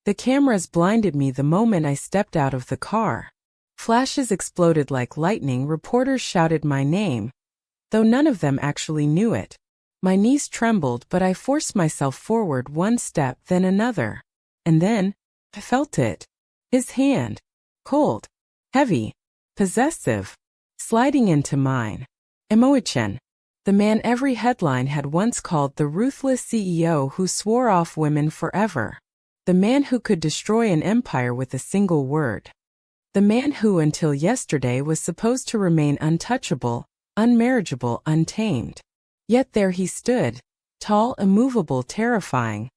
The cameras blinded me the moment I stepped out of the car. Flashes exploded like lightning, reporters shouted my name, though none of them actually knew it. My knees trembled, but I forced myself forward one step, then another. And then, I felt it. His hand. Cold. Heavy. Possessive. Sliding into mine. Emoichin. The man every headline had once called the ruthless CEO who swore off women forever. The man who could destroy an empire with a single word. The man who until yesterday was supposed to remain untouchable, unmarriageable, untamed. Yet there he stood, tall, immovable, terrifying,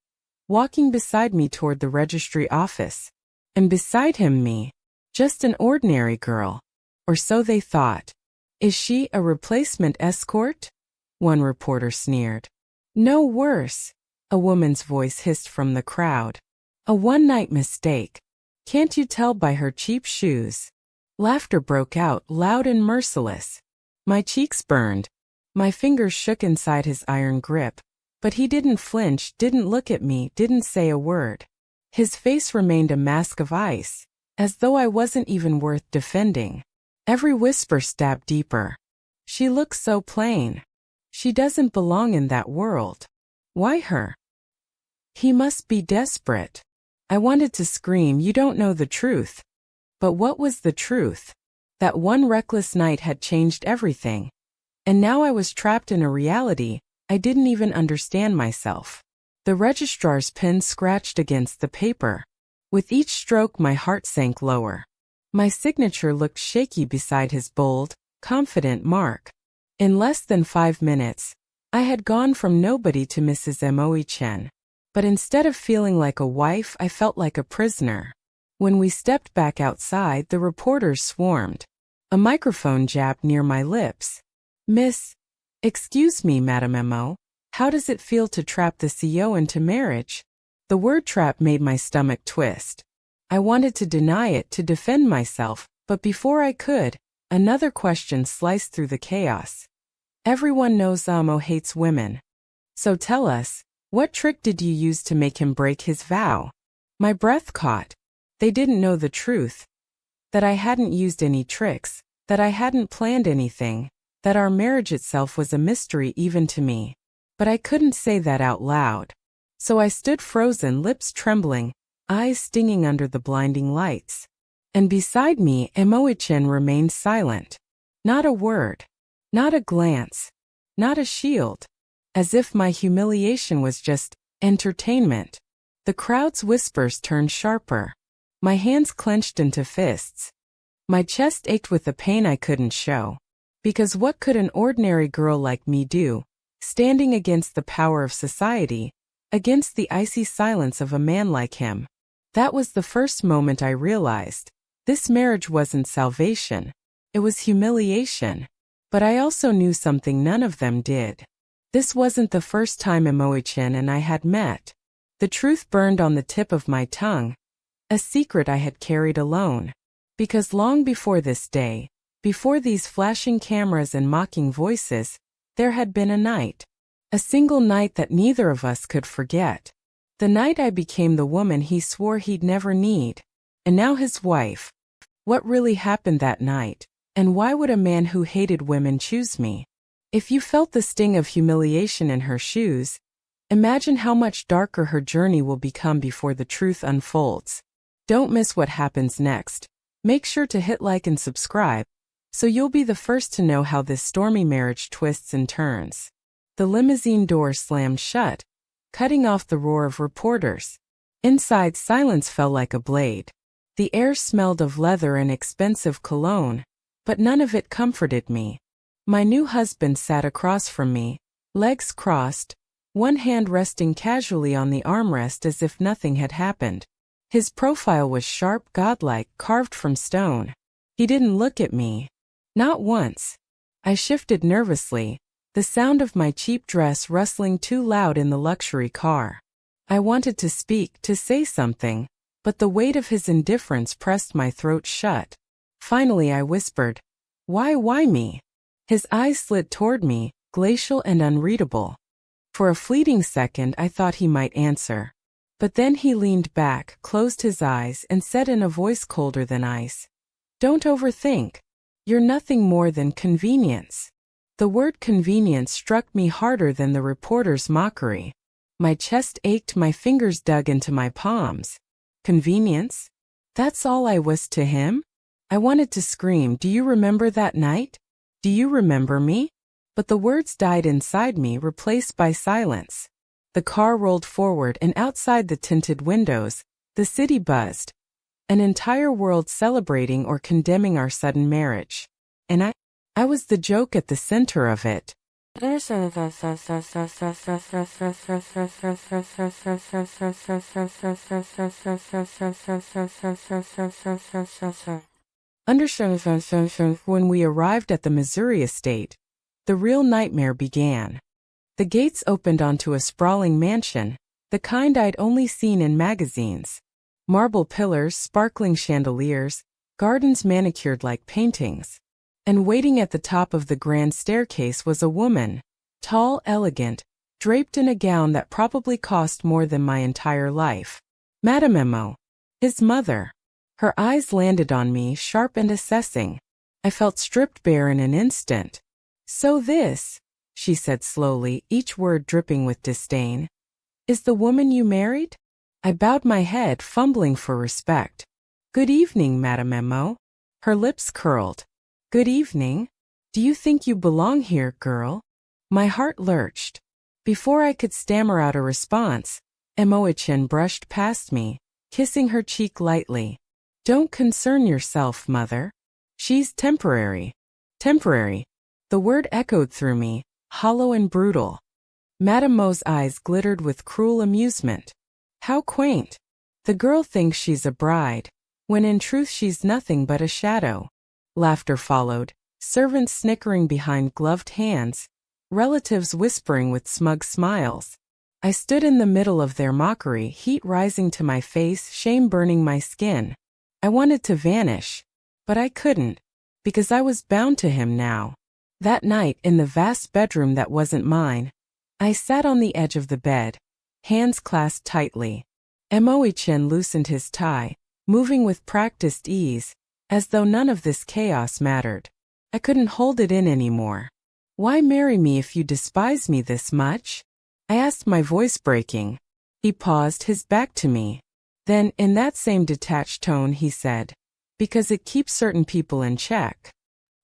walking beside me toward the registry office. And beside him me. Just an ordinary girl. Or so they thought. Is she a replacement escort? One reporter sneered. No, worse, a woman's voice hissed from the crowd. A one-night mistake. Can't you tell by her cheap shoes? Laughter broke out, loud and merciless. My cheeks burned. My fingers shook inside his iron grip. But he didn't flinch, didn't look at me, didn't say a word. His face remained a mask of ice, as though I wasn't even worth defending. Every whisper stabbed deeper. She looks so plain. She doesn't belong in that world. Why her? He must be desperate. I wanted to scream, you don't know the truth. But what was the truth? That one reckless night had changed everything. And now I was trapped in a reality I didn't even understand myself. The registrar's pen scratched against the paper. With each stroke my heart sank lower. My signature looked shaky beside his bold, confident mark. In less than 5 minutes, I had gone from nobody to Mrs. Emoichin. But instead of feeling like a wife, I felt like a prisoner. When we stepped back outside, the reporters swarmed. A microphone jabbed near my lips. Excuse me, Madame Emo, how does it feel to trap the CEO into marriage? The word trap made my stomach twist. I wanted to deny it, to defend myself, but before I could, another question sliced through the chaos. Everyone knows Amo hates women. So tell us, what trick did you use to make him break his vow? My breath caught. They didn't know the truth. That I hadn't used any tricks, that I hadn't planned anything, that our marriage itself was a mystery even to me. But I couldn't say that out loud. So I stood frozen, lips trembling, eyes stinging under the blinding lights. And beside me, Emoichin remained silent. Not a word. Not a glance. Not a shield. As if my humiliation was just entertainment. The crowd's whispers turned sharper. My hands clenched into fists. My chest ached with a pain I couldn't show. Because what could an ordinary girl like me do, standing against the power of society, against the icy silence of a man like him? That was the first moment I realized. This marriage wasn't salvation. It was humiliation. But I also knew something none of them did. This wasn't the first time Emoichin and I had met. The truth burned on the tip of my tongue. A secret I had carried alone. Because long before this day, before these flashing cameras and mocking voices, there had been a night. A single night that neither of us could forget. The night I became the woman he swore he'd never need. And now his wife. What really happened that night? And why would a man who hated women choose me? If you felt the sting of humiliation in her shoes, imagine how much darker her journey will become before the truth unfolds. Don't miss what happens next. Make sure to hit like and subscribe, so you'll be the first to know how this stormy marriage twists and turns. The limousine door slammed shut, cutting off the roar of reporters. Inside, silence fell like a blade. The air smelled of leather and expensive cologne, but none of it comforted me. My new husband sat across from me, legs crossed, one hand resting casually on the armrest as if nothing had happened. His profile was sharp, godlike, carved from stone. He didn't look at me. Not once. I shifted nervously, the sound of my cheap dress rustling too loud in the luxury car. I wanted to speak, to say something, but the weight of his indifference pressed my throat shut. Finally I whispered, Why me?" His eyes slid toward me, glacial and unreadable. For a fleeting second I thought he might answer. But then he leaned back, closed his eyes, and said in a voice colder than ice, "Don't overthink. You're nothing more than convenience." The word convenience struck me harder than the reporter's mockery. My chest ached, my fingers dug into my palms. Convenience? That's all I was to him? I wanted to scream, "Do you remember that night? Do you remember me?" But the words died inside me, replaced by silence. The car rolled forward, and outside the tinted windows, the city buzzed. An entire world celebrating or condemning our sudden marriage. And I was the joke at the center of it. When we arrived at the Missouri estate, the real nightmare began. The gates opened onto a sprawling mansion, the kind I'd only seen in magazines. Marble pillars, sparkling chandeliers, gardens manicured like paintings. And waiting at the top of the grand staircase was a woman, tall, elegant, draped in a gown that probably cost more than my entire life. Madame Emo, his mother. Her eyes landed on me, sharp and assessing. I felt stripped bare in an instant. "So this," she said slowly, each word dripping with disdain, "is the woman you married?" I bowed my head, fumbling for respect. "Good evening, Madame Emo." Her lips curled. "Good evening. Do you think you belong here, girl?" My heart lurched. Before I could stammer out a response, Emo-chan brushed past me, kissing her cheek lightly. "Don't concern yourself, mother. She's temporary." Temporary. The word echoed through me, hollow and brutal. Madame Mo's eyes glittered with cruel amusement. How quaint. The girl thinks she's a bride, when in truth she's nothing but a shadow. Laughter followed, servants snickering behind gloved hands, relatives whispering with smug smiles. I stood in the middle of their mockery, heat rising to my face, shame burning my skin. I wanted to vanish, but I couldn't, because I was bound to him now. That night, in the vast bedroom that wasn't mine, I sat on the edge of the bed, hands clasped tightly. Emo-chan loosened his tie, moving with practiced ease, as though none of this chaos mattered. I couldn't hold it in anymore. "Why marry me if you despise me this much?" I asked, my voice breaking. He paused, his back to me. Then, in that same detached tone, he said, "Because it keeps certain people in check."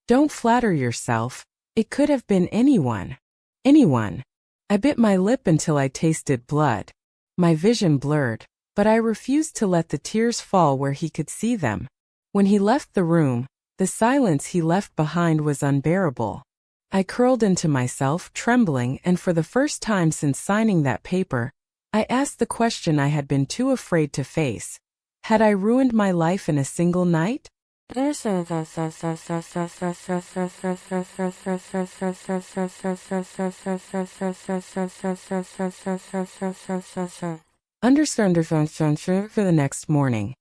Don't flatter yourself. It could have been anyone. Anyone. I bit my lip until I tasted blood. My vision blurred, but I refused to let the tears fall where he could see them. When he left the room, the silence he left behind was unbearable. I curled into myself, trembling, and for the first time since signing that paper, I asked the question I had been too afraid to face. Had I ruined my life in a single night? For the next morning,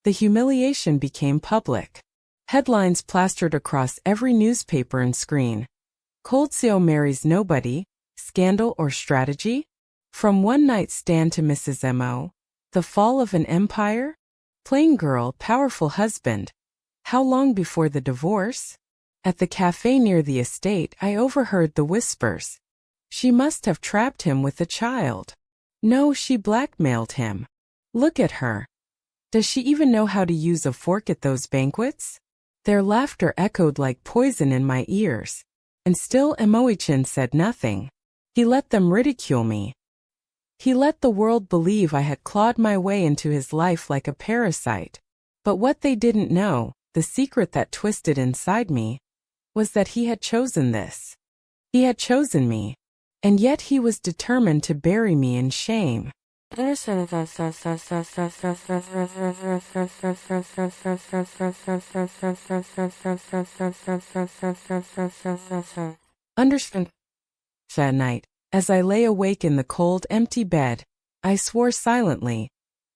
the humiliation became public. Headlines plastered across every newspaper and screen. Coldzio marries nobody, scandal or strategy? From one night stand to Mrs. Emo, the fall of an empire? Plain girl, powerful husband. How long before the divorce? At the cafe near the estate, I overheard the whispers. She must have trapped him with a child. No, she blackmailed him. Look at her. Does she even know how to use a fork at those banquets? Their laughter echoed like poison in my ears. And still Emo-chan said nothing. He let them ridicule me. He let the world believe I had clawed my way into his life like a parasite. But what they didn't know, the secret that twisted inside me, was that he had chosen this. He had chosen me. And yet he was determined to bury me in shame. Understand? That night, as I lay awake in the cold, empty bed, I swore silently.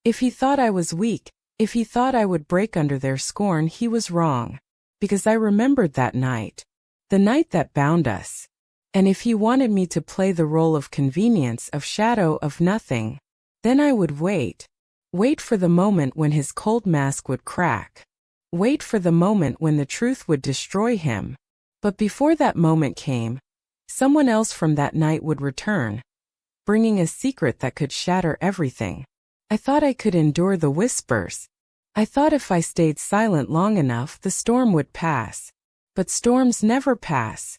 If he thought I was weak, if he thought I would break under their scorn, he was wrong. Because I remembered that night. The night that bound us. And if he wanted me to play the role of convenience, of shadow, of nothing, Then I would wait. Wait for the moment when his cold mask would crack. Wait for the moment when the truth would destroy him. But before that moment came, someone else from that night would return, bringing a secret that could shatter everything. I thought I could endure the whispers. I thought if I stayed silent long enough, the storm would pass. But storms never pass.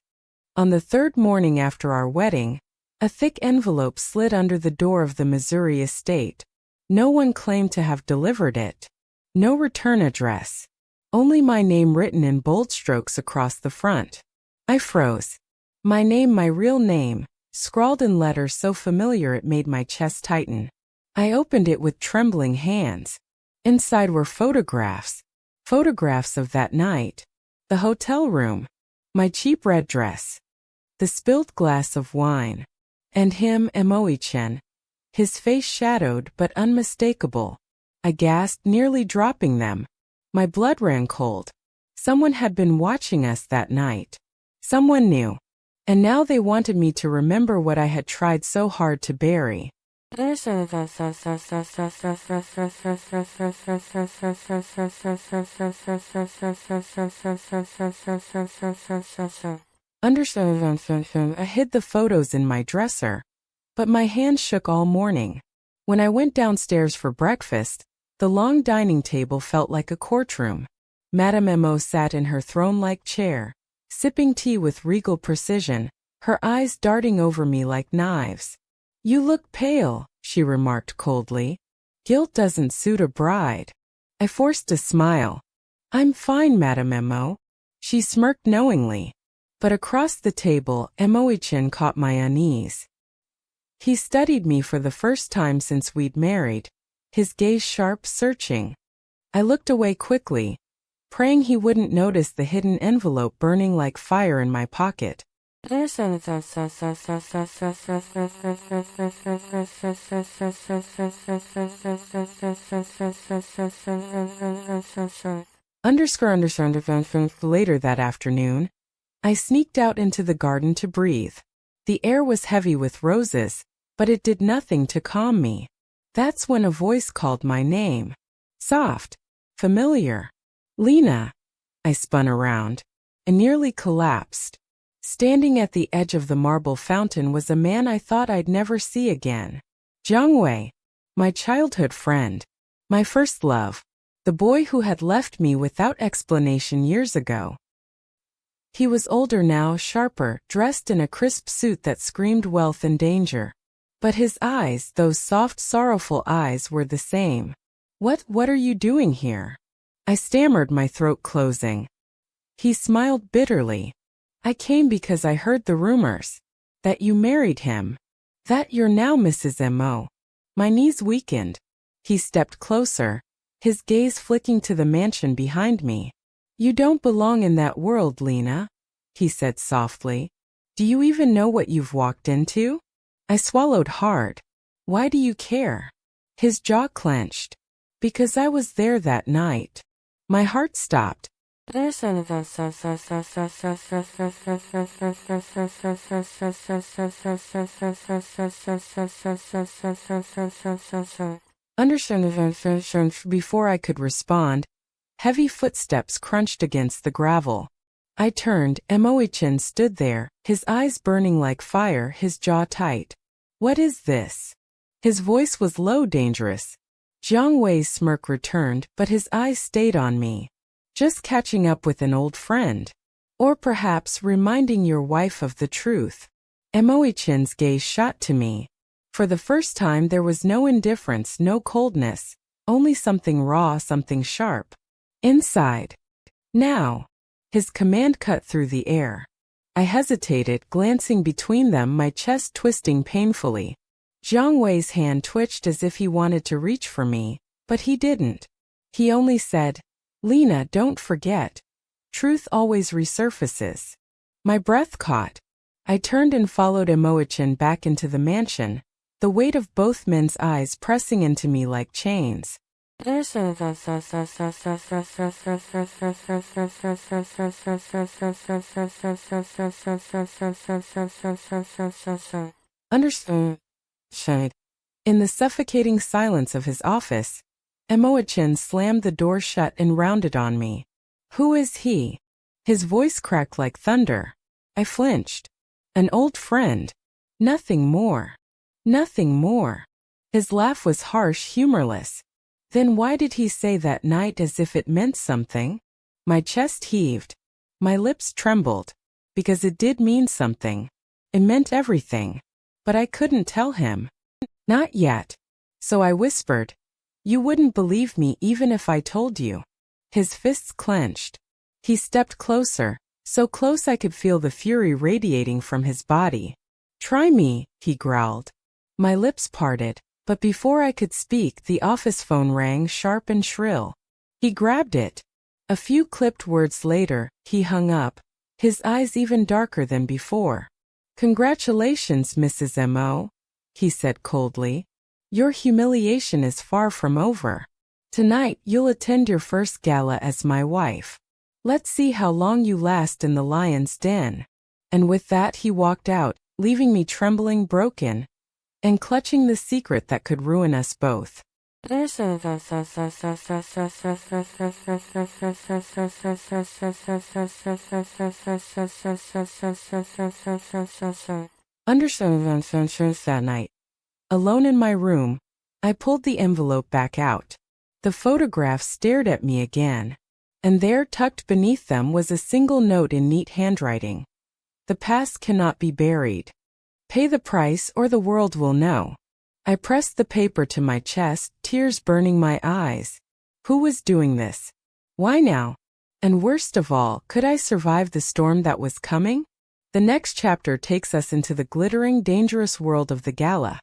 On the third morning after our wedding, a thick envelope slid under the door of the Missouri estate. No one claimed to have delivered it. No return address. Only my name written in bold strokes across the front. I froze. My name, my real name, scrawled in letters so familiar it made my chest tighten. I opened it with trembling hands. Inside were photographs. Photographs of that night. The hotel room. My cheap red dress. The spilled glass of wine. And him, Emoichin. His face shadowed but unmistakable. I gasped, nearly dropping them. My blood ran cold. Someone had been watching us that night. Someone new. And now they wanted me to remember what I had tried so hard to bury. I hid the photos in my dresser, but my hands shook all morning. When I went downstairs for breakfast, the long dining table felt like a courtroom. Madame Emo sat in her throne-like chair, sipping tea with regal precision, her eyes darting over me like knives. "You look pale," she remarked coldly. "Guilt doesn't suit a bride." I forced a smile. "I'm fine, Madame Emo." She smirked knowingly. But across the table, Emoichin caught my unease. He studied me for the first time since we'd married, his gaze sharp, searching. I looked away quickly, praying he wouldn't notice the hidden envelope burning like fire in my pocket. Later that afternoon, I sneaked out into the garden to breathe. The air was heavy with roses, but it did nothing to calm me. That's when a voice called my name. Soft. Familiar. "Lena." I spun around and nearly collapsed. Standing at the edge of the marble fountain was a man I thought I'd never see again. Jiangwei. My childhood friend. My first love. The boy who had left me without explanation years ago. He was older now, sharper, dressed in a crisp suit that screamed wealth and danger. But his eyes, those soft, sorrowful eyes, were the same. What are you doing here?" I stammered, my throat closing. He smiled bitterly. "I came because I heard the rumors. That you married him. That you're now Mrs. Emo." My knees weakened. He stepped closer, his gaze flicking to the mansion behind me. "You don't belong in that world, Lena," he said softly. "Do you even know what you've walked into?" I swallowed hard. "Why do you care?" His jaw clenched. "Because I was there that night." My heart stopped. Before I could respond, heavy footsteps crunched against the gravel. I turned. Emoichin stood there, his eyes burning like fire, his jaw tight. "What is this?" His voice was low, dangerous. Jiang Wei's smirk returned, but his eyes stayed on me. "Just catching up with an old friend. Or perhaps reminding your wife of the truth." Emoichin's gaze shot to me. For the first time there was no indifference, no coldness, only something raw, something sharp. "Inside. Now." His command cut through the air. I hesitated, glancing between them, my chest twisting painfully. Jiang Wei's hand twitched as if he wanted to reach for me, but he didn't. He only said, "Lena, don't forget. Truth always resurfaces." My breath caught. I turned and followed Emoichin back into the mansion, the weight of both men's eyes pressing into me like chains. Understood. In the suffocating silence of his office, Emo-chan slammed the door shut and rounded on me. Who is he? His voice cracked like thunder. I flinched. An old friend. Nothing more. Nothing more. His laugh was harsh, humorless. Then why did he say that night as if it meant something? My chest heaved. My lips trembled. Because it did mean something. It meant everything. But I couldn't tell him. Not yet. So I whispered. You wouldn't believe me even if I told you. His fists clenched. He stepped closer, so close I could feel the fury radiating from his body. Try me, he growled. My lips parted, but before I could speak the office phone rang sharp and shrill. He grabbed it. A few clipped words later, he hung up, his eyes even darker than before. Congratulations, Mrs. M.O., he said coldly. Your humiliation is far from over. Tonight you'll attend your first gala as my wife. Let's see how long you last in the lion's den. And with that he walked out, leaving me trembling, broken, and clutching the secret that could ruin us both. That night, alone in my room, I pulled the envelope back out. The photographs stared at me again. And there, tucked beneath them, was a single note in neat handwriting. The past cannot be buried. Pay the price or the world will know. I pressed the paper to my chest, tears burning my eyes. Who was doing this? Why now? And worst of all, could I survive the storm that was coming? The next chapter takes us into the glittering, dangerous world of the gala,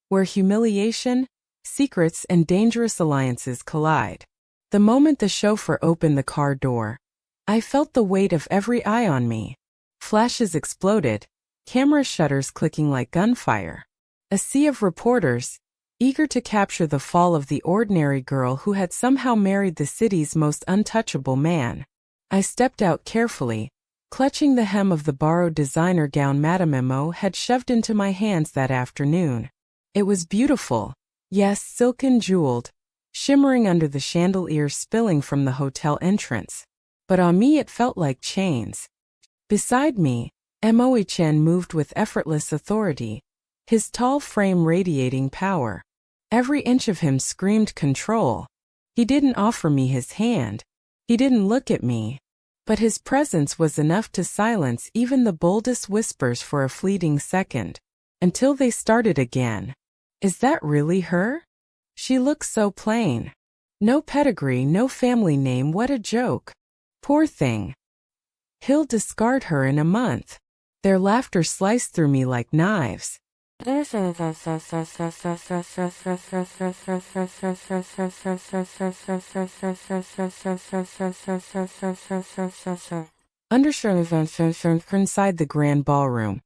where humiliation, secrets, and dangerous alliances collide. The moment the chauffeur opened the car door, I felt the weight of every eye on me. Flashes exploded, camera shutters clicking like gunfire. A sea of reporters, eager to capture the fall of the ordinary girl who had somehow married the city's most untouchable man. I stepped out carefully, clutching the hem of the borrowed designer gown Madame M.O. had shoved into my hands that afternoon. It was beautiful, yes, silken jeweled, shimmering under the chandeliers spilling from the hotel entrance. But on me it felt like chains. Beside me, Emo-chan moved with effortless authority, his tall frame radiating power. Every inch of him screamed control. He didn't offer me his hand. He didn't look at me. But his presence was enough to silence even the boldest whispers for a fleeting second, until they started again. Is that really her? She looks so plain. No pedigree, no family name, what a joke. Poor thing. He'll discard her in a month. Their laughter sliced through me like knives. Inside the grand ballroom,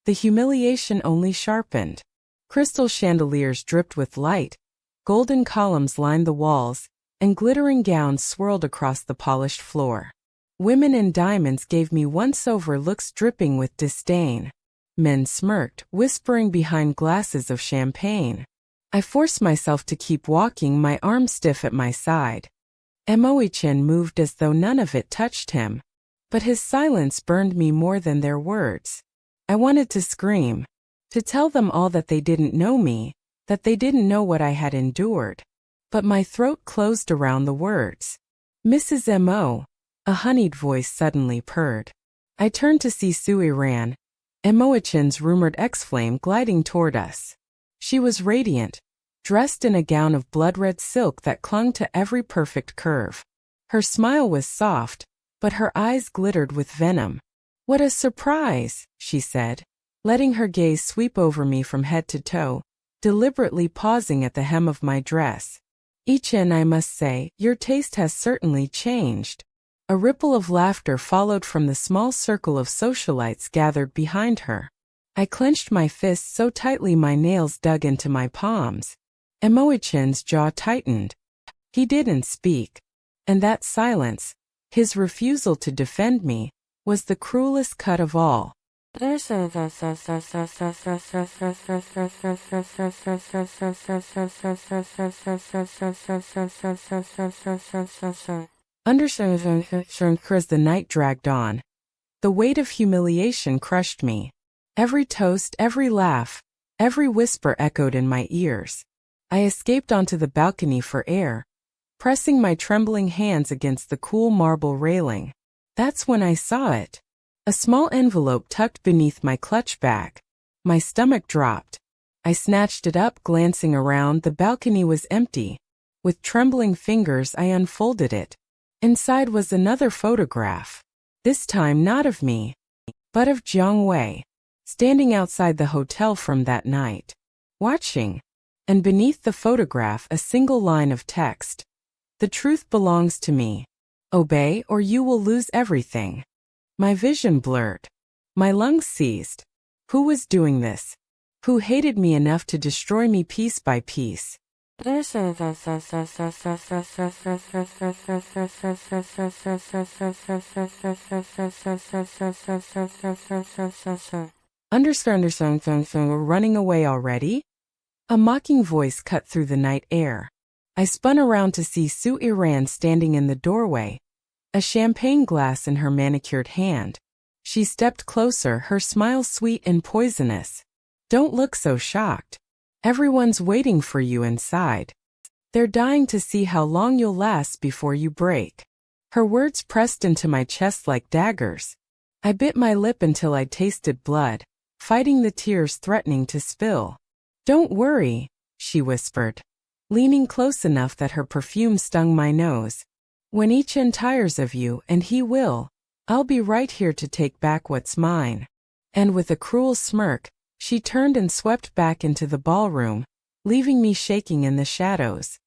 the humiliation only sharpened. Crystal chandeliers dripped with light, golden columns lined the walls, and glittering gowns swirled across the polished floor. Women in diamonds gave me once-over looks dripping with disdain. Men smirked, whispering behind glasses of champagne. I forced myself to keep walking, my arm stiff at my side. Emo-chan moved as though none of it touched him. But his silence burned me more than their words. I wanted to scream, to tell them all that they didn't know me, that they didn't know what I had endured. But my throat closed around the words. Mrs. M.O., a honeyed voice suddenly purred. I turned to see Sui-ran, Emo-chan's rumored ex-flame, gliding toward us. She was radiant, dressed in a gown of blood-red silk that clung to every perfect curve. Her smile was soft, but her eyes glittered with venom. What a surprise, she said, letting her gaze sweep over me from head to toe, deliberately pausing at the hem of my dress. Ichin, I must say, your taste has certainly changed. A ripple of laughter followed from the small circle of socialites gathered behind her. I clenched my fists so tightly my nails dug into my palms. Emo-chan's jaw tightened. He didn't speak. And that silence, his refusal to defend me, was the cruelest cut of all. As the night dragged on, the weight of humiliation crushed me. Every toast, every laugh, every whisper echoed in my ears. I escaped onto the balcony for air, pressing my trembling hands against the cool marble railing. That's when I saw it. A small envelope tucked beneath my clutch bag. My stomach dropped. I snatched it up, glancing around. The balcony was empty. With trembling fingers, I unfolded it. Inside was another photograph. This time not of me, but of Jiang Wei, standing outside the hotel from that night, watching. And beneath the photograph, a single line of text. The truth belongs to me. Obey or you will lose everything. My vision blurred. My lungs seized. Who was doing this? Who hated me enough to destroy me piece by piece? Running away already? A mocking voice cut through the night air. I spun around to see Su Iran standing in the doorway, a champagne glass in her manicured hand. She stepped closer, her smile sweet and poisonous. Don't look so shocked. Everyone's waiting for you inside. They're dying to see how long you'll last before you break. Her words pressed into my chest like daggers. I bit my lip until I tasted blood, fighting the tears threatening to spill. Don't worry, she whispered, leaning close enough that her perfume stung my nose. When each end tires of you, and he will, I'll be right here to take back what's mine. And with a cruel smirk, she turned and swept back into the ballroom, leaving me shaking in the shadows.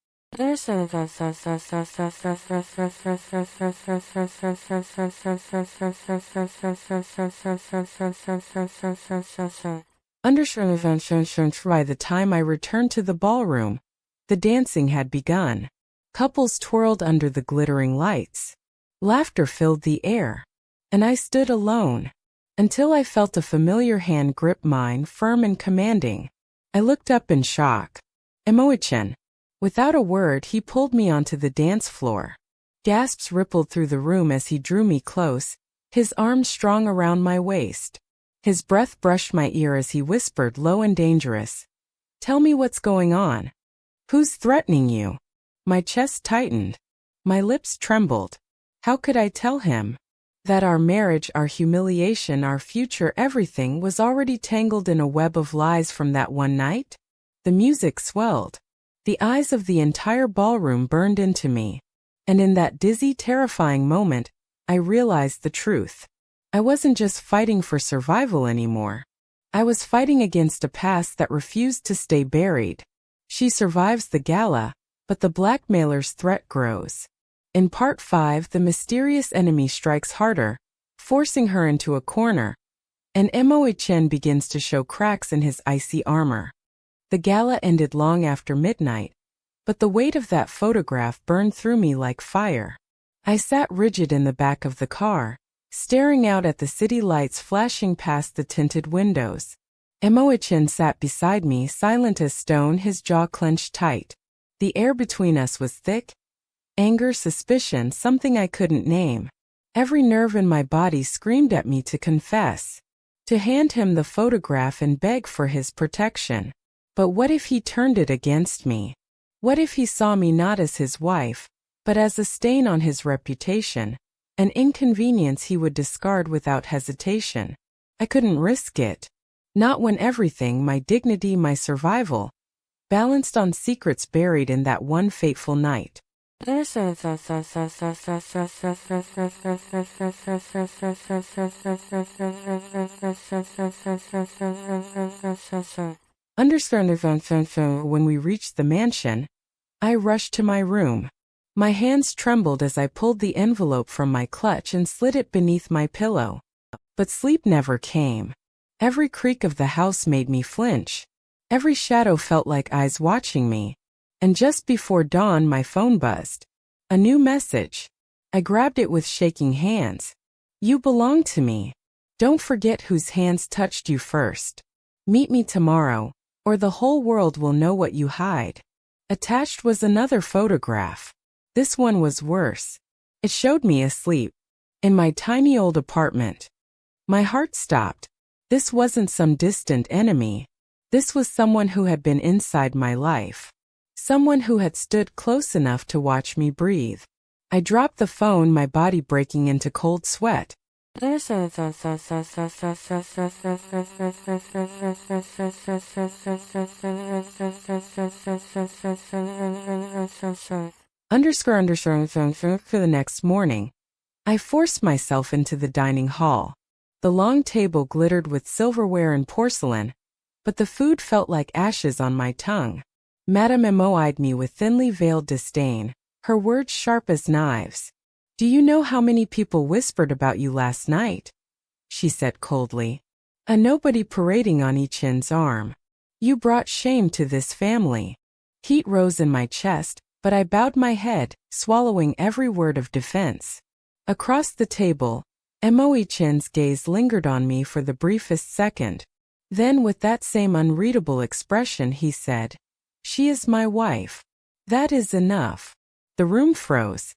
By the time I returned to the ballroom, the dancing had begun. Couples twirled under the glittering lights. Laughter filled the air. And I stood alone, until I felt a familiar hand grip mine, firm and commanding. I looked up in shock. Imoichin. Without a word, he pulled me onto the dance floor. Gasps rippled through the room as he drew me close, his arms strong around my waist. His breath brushed my ear as he whispered low and dangerous. Tell me what's going on. Who's threatening you? My chest tightened. My lips trembled. How could I tell him? That our marriage, our humiliation, our future, everything was already tangled in a web of lies from that one night? The music swelled. The eyes of the entire ballroom burned into me. And in that dizzy, terrifying moment, I realized the truth. I wasn't just fighting for survival anymore. I was fighting against a past that refused to stay buried. She survives the gala, but the blackmailer's threat grows. In Part 5, the mysterious enemy strikes harder, forcing her into a corner, and Imoichin begins to show cracks in his icy armor. The gala ended long after midnight, but the weight of that photograph burned through me like fire. I sat rigid in the back of the car, staring out at the city lights flashing past the tinted windows. Imoichin sat beside me, silent as stone, his jaw clenched tight. The air between us was thick. Anger, suspicion, something I couldn't name. Every nerve in my body screamed at me to confess, to hand him the photograph and beg for his protection. But what if he turned it against me? What if he saw me not as his wife, but as a stain on his reputation, an inconvenience he would discard without hesitation? I couldn't risk it. Not when everything, my dignity, my survival, balanced on secrets buried in that one fateful night. When we reached the mansion, I rushed to my room. My hands trembled as I pulled the envelope from my clutch and slid it beneath my pillow. But sleep never came. Every creak of the house made me flinch. Every shadow felt like eyes watching me. And just before dawn, my phone buzzed. A new message. I grabbed it with shaking hands. You belong to me. Don't forget whose hands touched you first. Meet me tomorrow, or the whole world will know what you hide. Attached was another photograph. This one was worse. It showed me asleep. In my tiny old apartment. My heart stopped. This wasn't some distant enemy. This was someone who had been inside my life. Someone who had stood close enough to watch me breathe. I dropped the phone, my body breaking into cold sweat. For the next morning, I forced myself into the dining hall. The long table glittered with silverware and porcelain, but the food felt like ashes on my tongue. Madame Emo eyed me with thinly veiled disdain, her words sharp as knives. Do you know how many people whispered about you last night? She said coldly. A nobody parading on Ichin's arm. You brought shame to this family. Heat rose in my chest, but I bowed my head, swallowing every word of defense. Across the table, Emo-Ichin's gaze lingered on me for the briefest second. Then with that same unreadable expression he said, "She is my wife. That is enough." The room froze.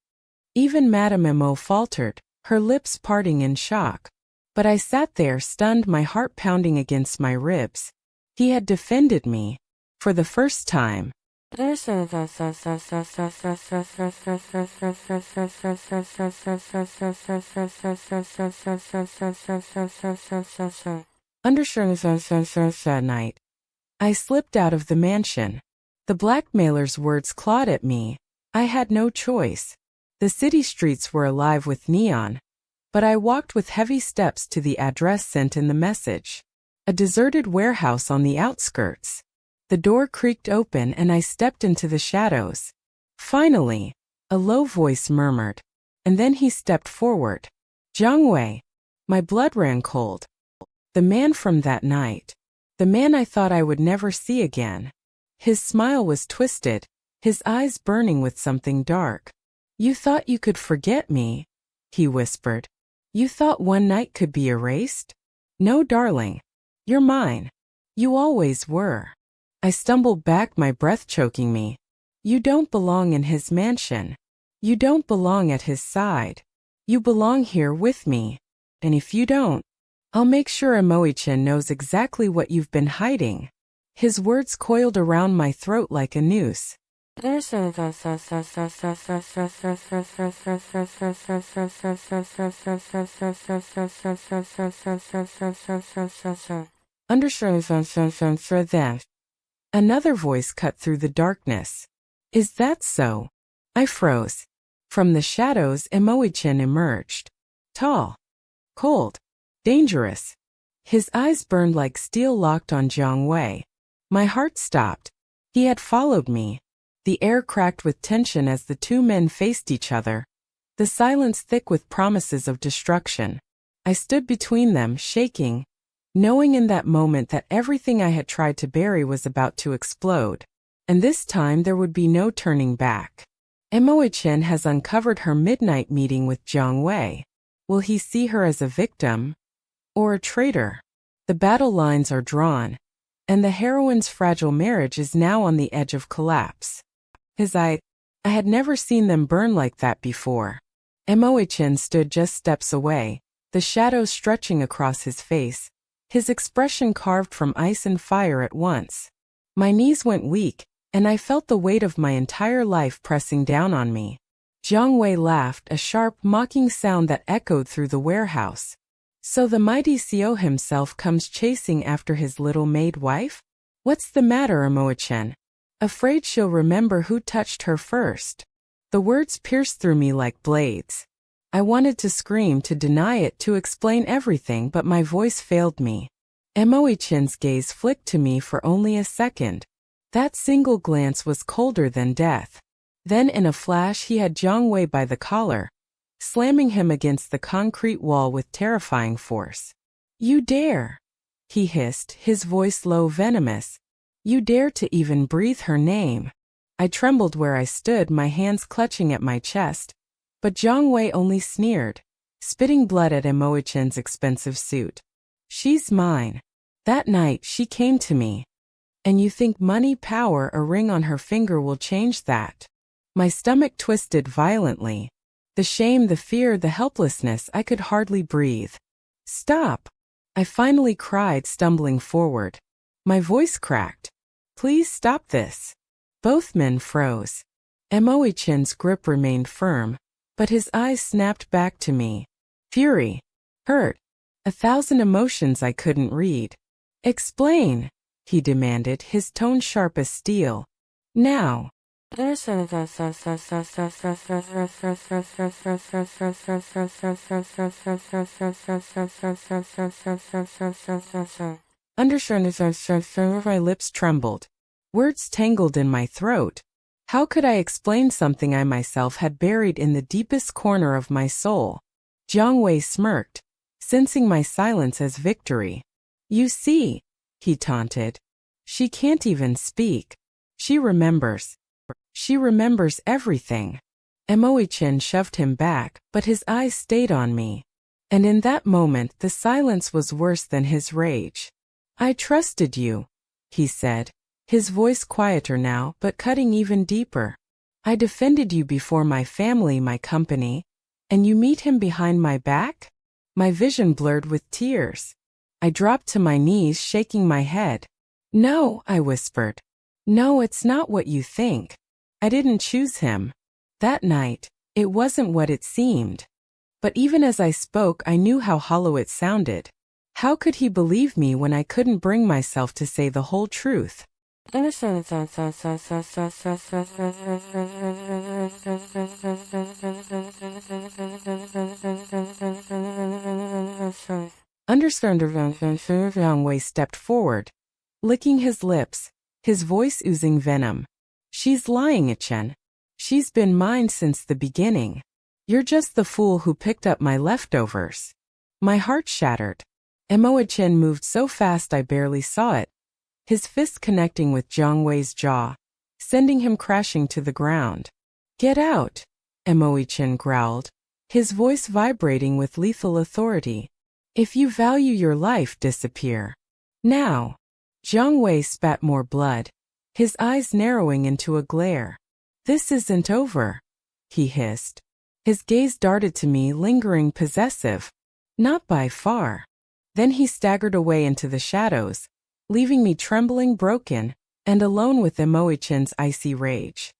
Even Madame Emo faltered, her lips parting in shock. But I sat there stunned, my heart pounding against my ribs. He had defended me. For the first time. Night. I slipped out of the mansion. The blackmailer's words clawed at me. I had no choice. The city streets were alive with neon, but I walked with heavy steps to the address sent in the message. A deserted warehouse on the outskirts. The door creaked open and I stepped into the shadows. Finally, a low voice murmured, and then he stepped forward. Jiang Wei. My blood ran cold. The man from that night. The man I thought I would never see again. His smile was twisted, his eyes burning with something dark. You thought you could forget me, he whispered. You thought one night could be erased? No, darling. You're mine. You always were. I stumbled back, my breath choking me. You don't belong in his mansion. You don't belong at his side. You belong here with me. And if you don't, I'll make sure Emo-Ichin knows exactly what you've been hiding. His words coiled around my throat like a noose. Another voice cut through the darkness. Is that so? I froze. From the shadows, Emo-Ichin emerged. Tall. Cold. Dangerous. His eyes burned like steel locked on Jiang Wei. My heart stopped. He had followed me. The air cracked with tension as the two men faced each other. The silence thick with promises of destruction. I stood between them, shaking, knowing in that moment that everything I had tried to bury was about to explode. And this time there would be no turning back. Emo-Ichin has uncovered her midnight meeting with Jiang Wei. Will he see her as a victim? Or a traitor? The battle lines are drawn, and the heroine's fragile marriage is now on the edge of collapse. I had never seen them burn like that before. Emo-Ichin stood just steps away, the shadows stretching across his face, his expression carved from ice and fire at once. My knees went weak, and I felt the weight of my entire life pressing down on me. Jiang Wei laughed, a sharp, mocking sound that echoed through the warehouse. So the mighty CEO himself comes chasing after his little maid wife? What's the matter, Emo-Ichin? Afraid she'll remember who touched her first. The words pierced through me like blades. I wanted to scream, to deny it, to explain everything, but my voice failed me. Emo-Ichin's gaze flicked to me for only a second. That single glance was colder than death. Then in a flash he had Jiang Wei by the collar, slamming him against the concrete wall with terrifying force. You dare! He hissed, his voice low, venomous. You dare to even breathe her name. I trembled where I stood, my hands clutching at my chest, but Jiang Wei only sneered. spitting blood at Emoichin's expensive suit. She's mine. That night she came to me. And you think money, power, a ring on her finger will change that? My stomach twisted violently. The shame, the fear, the helplessness, I could hardly breathe. Stop! I finally cried, stumbling forward. My voice cracked. Please stop this. Both men froze. Emoichin's grip remained firm, but his eyes snapped back to me. Fury. Hurt. 1,000 emotions I couldn't read. Explain, he demanded, his tone sharp as steel. Now. Under my lips trembled. Words tangled in my throat. How could I explain something I myself had buried in the deepest corner of my soul? Jiang Wei smirked, sensing my silence as victory. You see, he taunted. She can't even speak. She remembers. She remembers everything. Emoichin shoved him back, but his eyes stayed on me. And in that moment the silence was worse than his rage. I trusted you, he said, his voice quieter now but cutting even deeper. I defended you before my family, my company, and you meet him behind my back? My vision blurred with tears. I dropped to my knees, shaking my head. No, I whispered. No, it's not what you think. I didn't choose him. That night, it wasn't what it seemed. But even as I spoke, I knew how hollow it sounded. How could he believe me when I couldn't bring myself to say the whole truth? Jiang Wei stepped forward, licking his lips, his voice oozing venom. She's lying, Chen. She's been mine since the beginning. You're just the fool who picked up my leftovers. My heart shattered. Emoichin moved so fast I barely saw it, his fist connecting with Jiang Wei's jaw, sending him crashing to the ground. Get out, Emoichin growled, his voice vibrating with lethal authority. If you value your life, disappear. Now. Jiang Wei spat more blood, his eyes narrowing into a glare. This isn't over, he hissed. His gaze darted to me, lingering, possessive. Not by far. Then he staggered away into the shadows, leaving me trembling, broken, and alone with Emoichin's icy rage.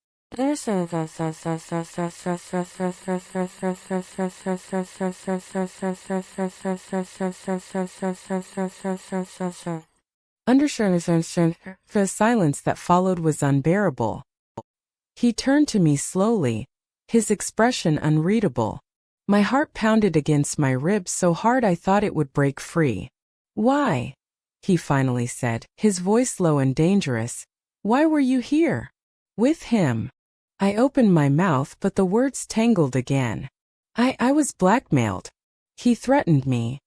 The silence that followed was unbearable. He turned to me slowly, his expression unreadable. My heart pounded against my ribs so hard I thought it would break free. Why? He finally said, his voice low and dangerous. Why were you here? With him. I opened my mouth, but the words tangled again. I was blackmailed. He threatened me.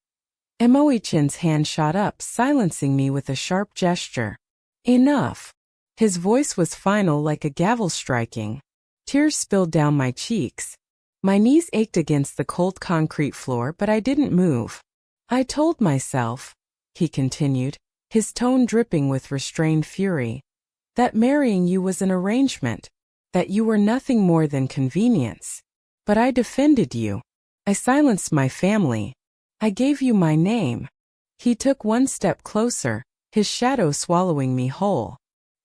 Emoichin's hand shot up, silencing me with a sharp gesture. Enough. His voice was final, like a gavel striking. Tears spilled down my cheeks. My knees ached against the cold concrete floor, but I didn't move. I told myself, he continued, his tone dripping with restrained fury, that marrying you was an arrangement, that you were nothing more than convenience. But I defended you. I silenced my family. I gave you my name. He took one step closer, his shadow swallowing me whole.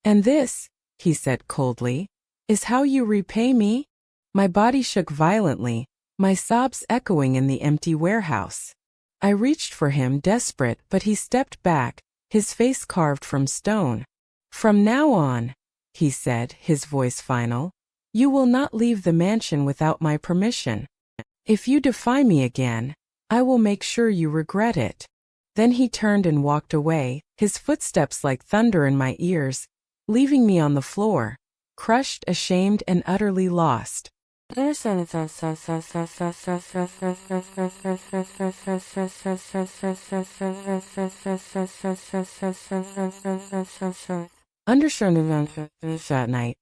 And this, he said coldly, is how you repay me? My body shook violently, my sobs echoing in the empty warehouse. I reached for him, desperate, but he stepped back, his face carved from stone. From now on, he said, his voice final, you will not leave the mansion without my permission. If you defy me again, I will make sure you regret it. Then he turned and walked away, his footsteps like thunder in my ears, leaving me on the floor, crushed, ashamed, and utterly lost. That night,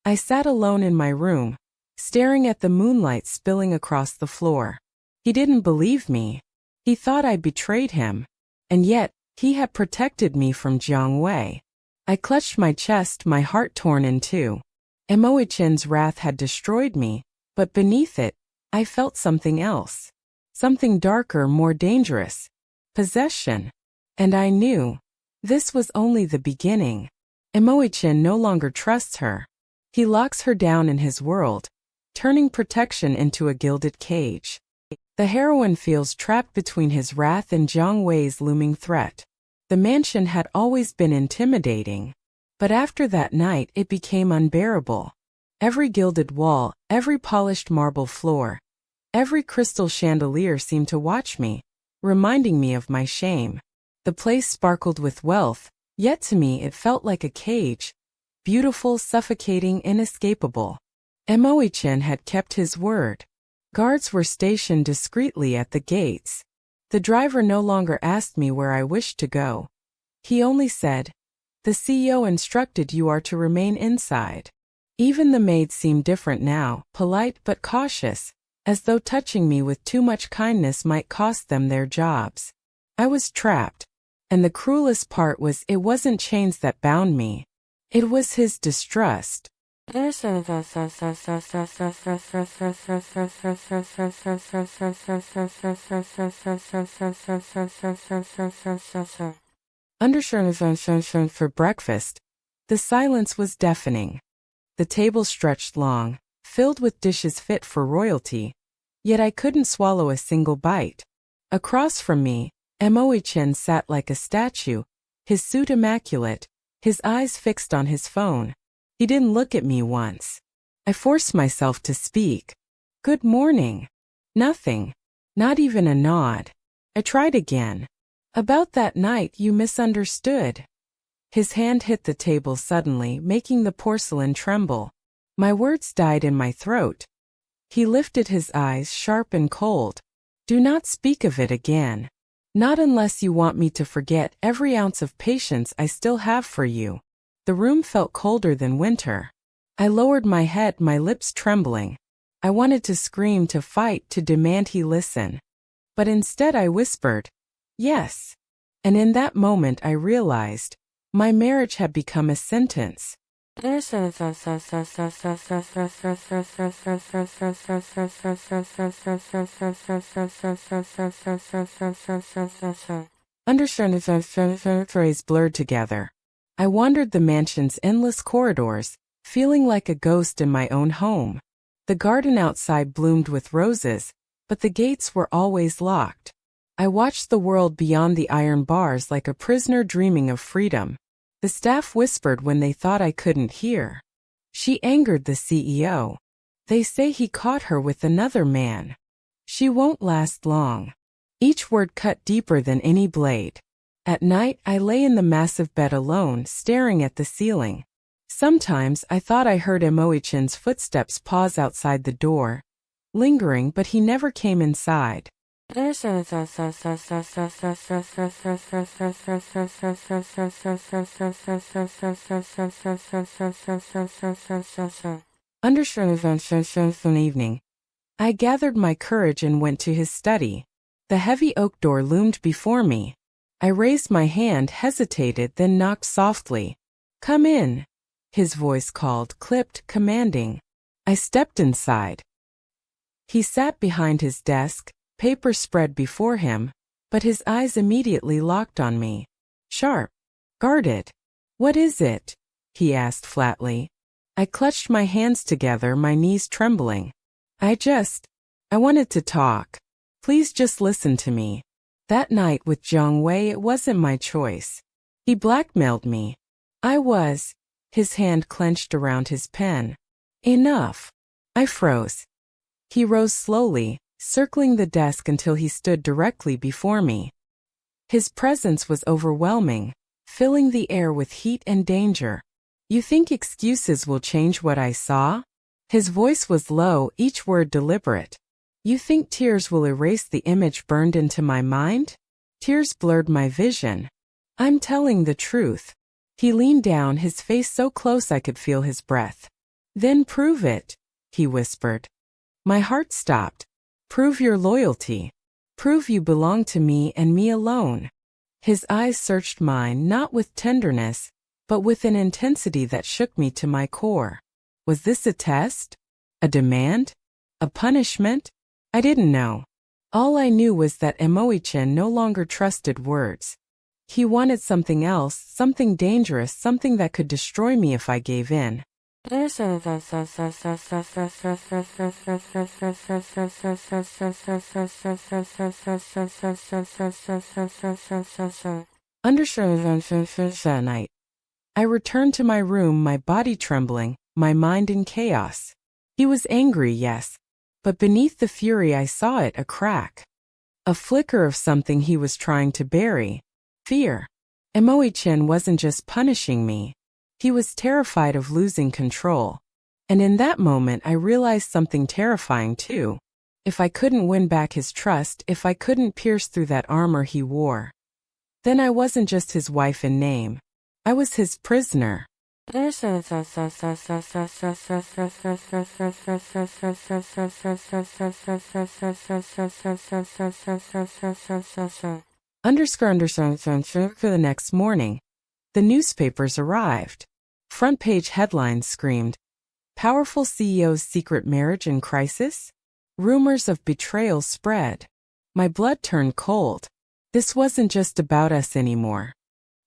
I sat alone in my room, staring at the moonlight spilling across the floor. He didn't believe me. He thought I betrayed him. And yet, he had protected me from Jiang Wei. I clutched my chest, my heart torn in two. Mo Chen's wrath had destroyed me, but beneath it, I felt something else. Something darker, more dangerous. Possession. And I knew. This was only the beginning. Mo Chen no longer trusts her. He locks her down in his world, turning protection into a gilded cage. The heroine feels trapped between his wrath and Jiang Wei's looming threat. The mansion had always been intimidating, but after that night it became unbearable. Every gilded wall, every polished marble floor, every crystal chandelier seemed to watch me, reminding me of my shame. The place sparkled with wealth, yet to me it felt like a cage, beautiful, suffocating, inescapable. Mo Chen had kept his word. Guards were stationed discreetly at the gates. The driver no longer asked me where I wished to go. He only said, "The CEO instructed you are to remain inside." Even the maids seemed different now, polite but cautious, as though touching me with too much kindness might cost them their jobs. I was trapped. And the cruelest part was it wasn't chains that bound me. It was his distrust. For breakfast, the silence was deafening. The table stretched long, filled with dishes fit for royalty, yet I couldn't swallow a single bite. Across from me, Mo Chen sat like a statue, his suit immaculate, his eyes fixed on his phone. He didn't look at me once. I forced myself to speak. "Good morning." Nothing. Not even a nod. I tried again. "About that night you misunderstood." His hand hit the table suddenly, making the porcelain tremble. My words died in my throat. He lifted his eyes, sharp and cold. "Do not speak of it again. Not unless you want me to forget every ounce of patience I still have for you." The room felt colder than winter. I lowered my head, my lips trembling. I wanted to scream, to fight, to demand he listen. But instead I whispered, "Yes." And in that moment I realized, my marriage had become a sentence. Phrase blurred together. I wandered the mansion's endless corridors, feeling like a ghost in my own home. The garden outside bloomed with roses, but the gates were always locked. I watched the world beyond the iron bars like a prisoner dreaming of freedom. The staff whispered when they thought I couldn't hear. "She angered the CEO. They say he caught her with another man. She won't last long." Each word cut deeper than any blade. At night, I lay in the massive bed alone, staring at the ceiling. Sometimes I thought I heard Mo Chen's footsteps pause outside the door, lingering, but he never came inside. Evening. I gathered my courage and went to his study. The heavy oak door loomed before me. I raised my hand, hesitated, then knocked softly. "Come in," his voice called, clipped, commanding. I stepped inside. He sat behind his desk, papers spread before him, but his eyes immediately locked on me. Sharp. Guarded. "What is it?" he asked flatly. I clutched my hands together, my knees trembling. I wanted to talk. Please just listen to me. That night with Jiang Wei, it wasn't my choice. He blackmailed me. His hand clenched around his pen. "Enough." I froze. He rose slowly, circling the desk until he stood directly before me. His presence was overwhelming, filling the air with heat and danger. "You think excuses will change what I saw?" His voice was low, each word deliberate. "You think tears will erase the image burned into my mind?" Tears blurred my vision. "I'm telling the truth." He leaned down, his face so close I could feel his breath. "Then prove it," he whispered. My heart stopped. Prove your loyalty. Prove you belong to me and me alone. His eyes searched mine not with tenderness, but with an intensity that shook me to my core. Was this a test? A demand? A punishment? I didn't know. All I knew was that Emoichin no longer trusted words. He wanted something else, something dangerous, something that could destroy me if I gave in. Under night, I returned to my room, my body trembling, my mind in chaos. He was angry, yes, but beneath the fury I saw it, a crack. A flicker of something he was trying to bury. Fear. Emoichin wasn't just punishing me. He was terrified of losing control. And in that moment I realized something terrifying too. If I couldn't win back his trust, if I couldn't pierce through that armor he wore, then I wasn't just his wife in name. I was his prisoner. For the next morning, the newspapers arrived. Front page headlines screamed, "Powerful CEO's secret marriage in crisis?" Rumors of betrayal spread. My blood turned cold. This wasn't just about us anymore.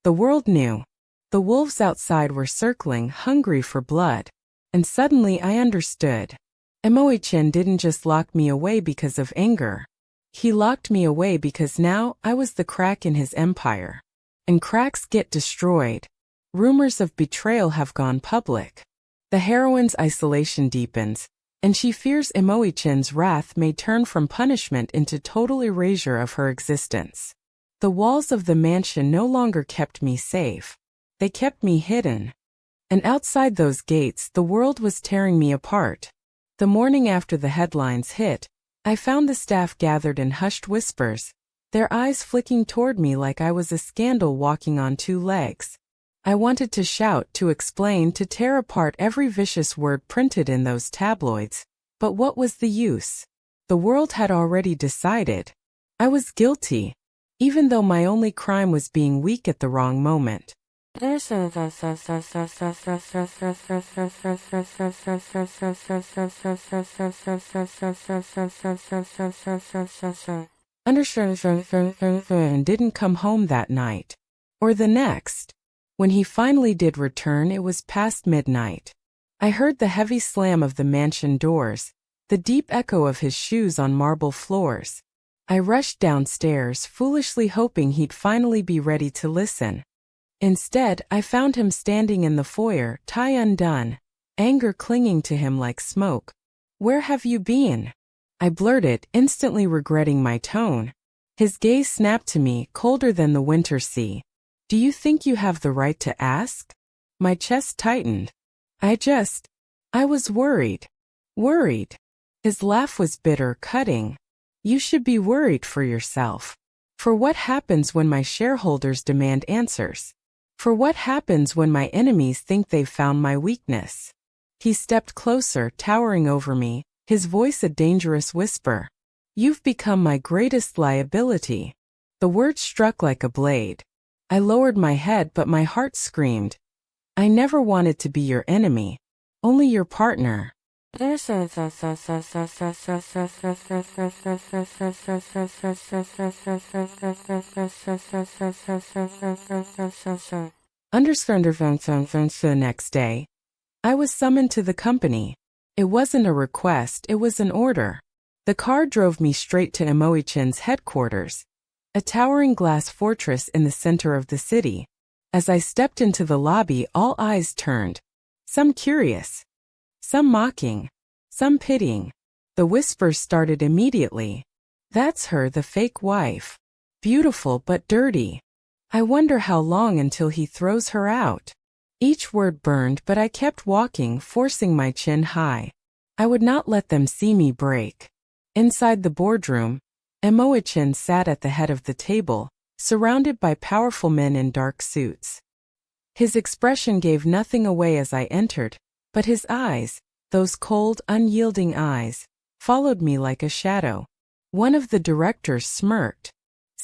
The world knew. The wolves outside were circling, hungry for blood. And suddenly I understood. Emoichin didn't just lock me away because of anger. He locked me away because now I was the crack in his empire. And cracks get destroyed. Rumors of betrayal have gone public. The heroine's isolation deepens, and she fears Emoichin's wrath may turn from punishment into total erasure of her existence. The walls of the mansion no longer kept me safe. They kept me hidden. And outside those gates, the world was tearing me apart. The morning after the headlines hit, I found the staff gathered in hushed whispers, their eyes flicking toward me like I was a scandal walking on two legs. I wanted to shout, to explain, to tear apart every vicious word printed in those tabloids. But what was the use? The world had already decided. I was guilty, even though my only crime was being weak at the wrong moment. And didn't come home that night. Or the next. When he finally did return, it was past midnight. I heard the heavy slam of the mansion doors, the deep echo of his shoes on marble floors. I rushed downstairs, foolishly hoping he'd finally be ready to listen. Instead, I found him standing in the foyer, tie undone, anger clinging to him like smoke. "Where have you been?" I blurted, instantly regretting my tone. His gaze snapped to me, colder than the winter sea. "Do you think you have the right to ask?" My chest tightened. I was worried. Worried. His laugh was bitter, cutting. "You should be worried for yourself. For what happens when my shareholders demand answers. For what happens when my enemies think they've found my weakness." He stepped closer, towering over me, his voice a dangerous whisper. "You've become my greatest liability." The words struck like a blade. I lowered my head, but my heart screamed. I never wanted to be your enemy, only your partner. The next day, I was summoned to the company. It wasn't a request, it was an order. The car drove me straight to Emoichin's headquarters, a towering glass fortress in the center of the city. As I stepped into the lobby, all eyes turned, some curious, some mocking, some pitying. The whispers started immediately. "That's her, the fake wife. Beautiful but dirty. I wonder how long until he throws her out." Each word burned, but I kept walking, forcing my chin high. I would not let them see me break. Inside the boardroom, Emoichin sat at the head of the table, surrounded by powerful men in dark suits. His expression gave nothing away as I entered, but his eyes, those cold, unyielding eyes, followed me like a shadow. One of the directors smirked.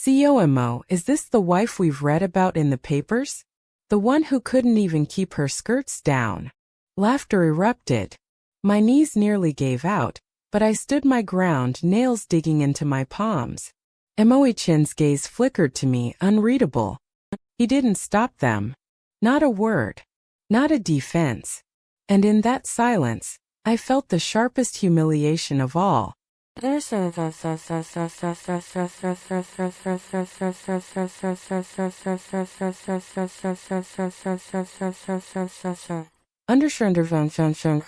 COMO, is this the wife we've read about in the papers? The one who couldn't even keep her skirts down. Laughter erupted. My knees nearly gave out, but I stood my ground, nails digging into my palms. Emo-chin's gaze flickered to me, unreadable. He didn't stop them. Not a word. Not a defense. And in that silence, I felt the sharpest humiliation of all.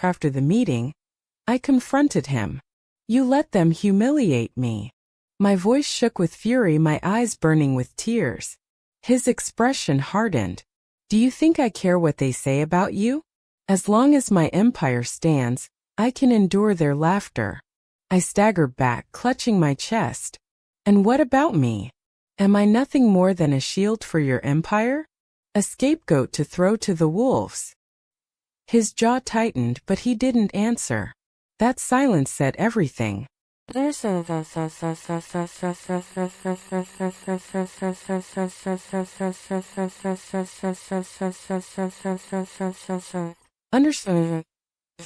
After the meeting, I confronted him. You let them humiliate me. My voice shook with fury, my eyes burning with tears. His expression hardened. Do you think I care what they say about you? As long as my empire stands, I can endure their laughter. I staggered back, clutching my chest. And what about me? Am I nothing more than a shield for your empire? A scapegoat to throw to the wolves? His jaw tightened, but he didn't answer. That silence said everything.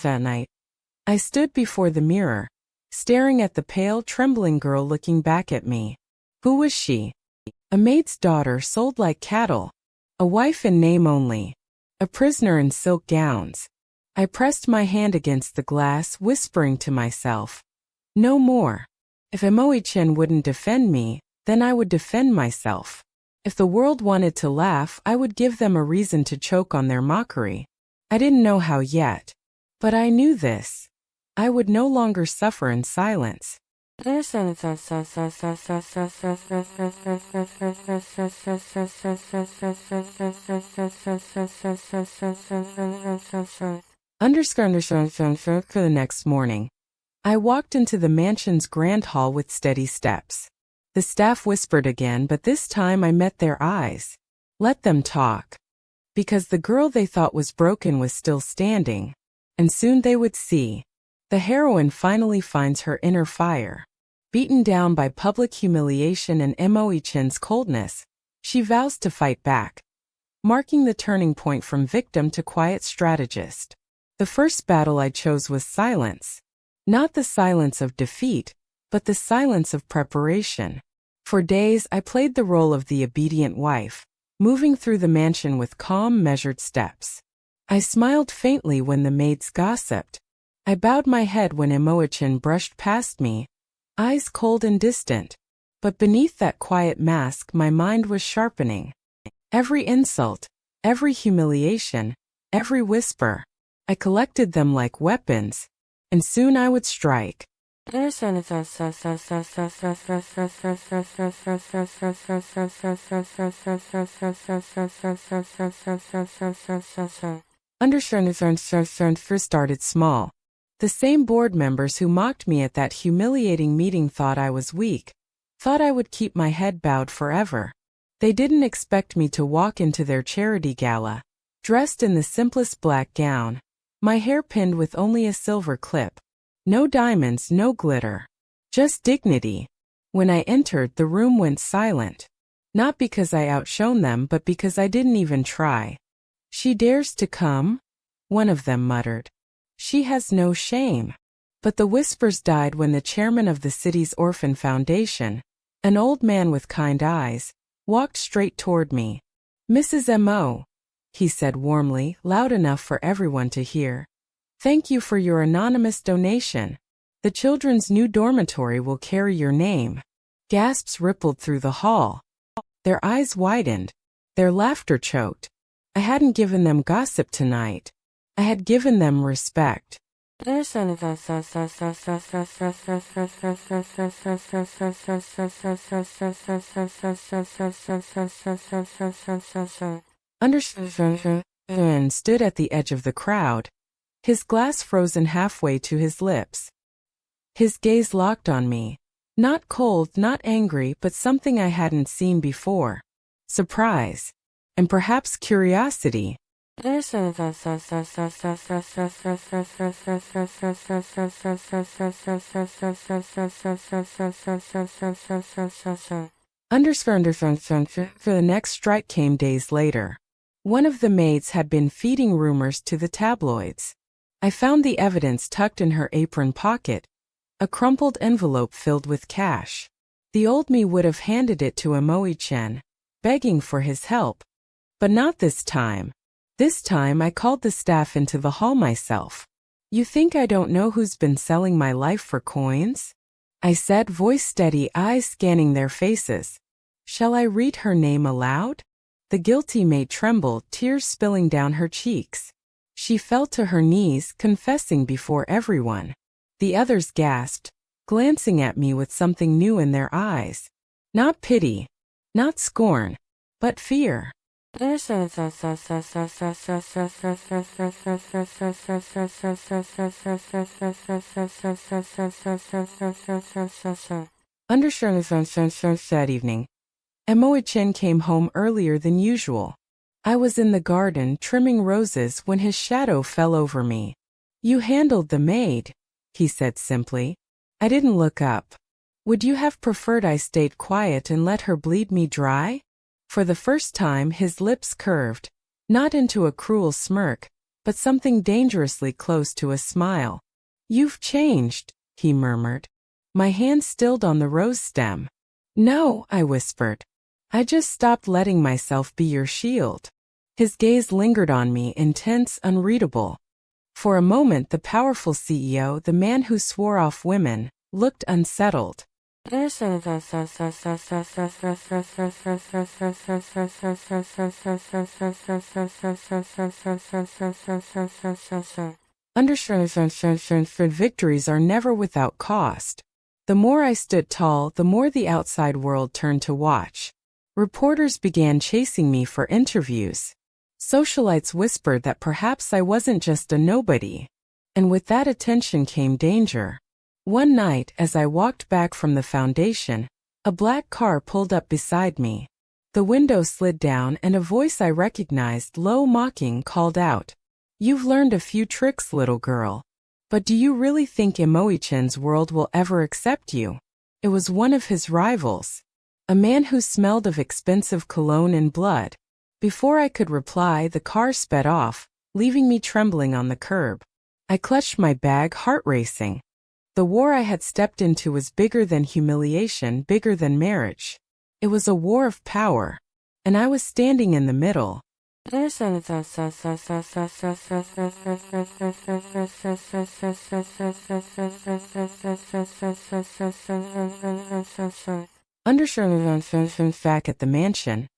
That night, I stood before the mirror, staring at the pale, trembling girl looking back at me. Who was she? A maid's daughter sold like cattle. A wife in name only. A prisoner in silk gowns. I pressed my hand against the glass, whispering to myself, no more. If Emo-chin wouldn't defend me, then I would defend myself. If the world wanted to laugh, I would give them a reason to choke on their mockery. I didn't know how yet, but I knew this. I would no longer suffer in silence. For the next morning, I walked into the mansion's grand hall with steady steps. The staff whispered again, but this time I met their eyes. Let them talk. Because the girl they thought was broken was still standing. And soon they would see. The heroine finally finds her inner fire. Beaten down by public humiliation and Emo-chin's coldness, she vows to fight back, marking the turning point from victim to quiet strategist. The first battle I chose was silence. Not the silence of defeat, but the silence of preparation. For days I played the role of the obedient wife, moving through the mansion with calm, measured steps. I smiled faintly when the maids gossiped. I bowed my head when Emo-chin brushed past me, eyes cold and distant. But beneath that quiet mask my mind was sharpening. Every insult, every humiliation, every whisper, I collected them like weapons, and soon I would strike. First started small. The same board members who mocked me at that humiliating meeting thought I was weak, thought I would keep my head bowed forever. They didn't expect me to walk into their charity gala, dressed in the simplest black gown, my hair pinned with only a silver clip. No diamonds, no glitter. Just dignity. When I entered, the room went silent. Not because I outshone them, but because I didn't even try. She dares to come? One of them muttered. She has no shame. But the whispers died when the chairman of the city's orphan foundation, an old man with kind eyes, walked straight toward me. Mrs. M.O., he said warmly, loud enough for everyone to hear. Thank you for your anonymous donation. The children's new dormitory will carry your name. Gasps rippled through the hall. Their eyes widened. Their laughter choked. I hadn't given them gossip tonight. I had given them respect. Understood stood at the edge of the crowd, his glass frozen halfway to his lips. His gaze locked on me. Not cold, not angry, but something I hadn't seen before. Surprise. And perhaps curiosity. For the next strike came days later. One of the maids had been feeding rumors to the tabloids. I found the evidence tucked in her apron pocket, a crumpled envelope filled with cash. The old me would have handed it to Emo-chan, begging for his help. But not this time. This time I called the staff into the hall myself. "You think I don't know who's been selling my life for coins?" I said, voice steady, eyes scanning their faces. Shall I read her name aloud? The guilty maid trembled, tears spilling down her cheeks. She fell to her knees, confessing before everyone. The others gasped, glancing at me with something new in their eyes. Not pity, not scorn, but fear. That evening, Emo-chan came home earlier than usual. I was in the garden trimming roses when his shadow fell over me. "You handled the maid," he said simply. I didn't look up. "Would you have preferred I stayed quiet and let her bleed me dry?" For the first time his lips curved, not into a cruel smirk, but something dangerously close to a smile. "You've changed," he murmured. My hand stilled on the rose stem. "No," I whispered. "I just stopped letting myself be your shield." His gaze lingered on me, intense, unreadable. For a moment the powerful CEO, the man who swore off women, looked unsettled. Victories are never without cost. The more I stood tall, the more the outside world turned to watch. Reporters began chasing me for interviews. Socialites whispered that perhaps I wasn't just a nobody. And with that attention came danger. One night, as I walked back from the foundation, a black car pulled up beside me. The window slid down and a voice I recognized, low, mocking, called out, "You've learned a few tricks, little girl. But do you really think Emo-chan's world will ever accept you?" It was one of his rivals, a man who smelled of expensive cologne and blood. Before I could reply, the car sped off, leaving me trembling on the curb. I clutched my bag, heart racing. The war I had stepped into was bigger than humiliation, bigger than marriage. It was a war of power, and I was standing in the middle. Back at the mansion,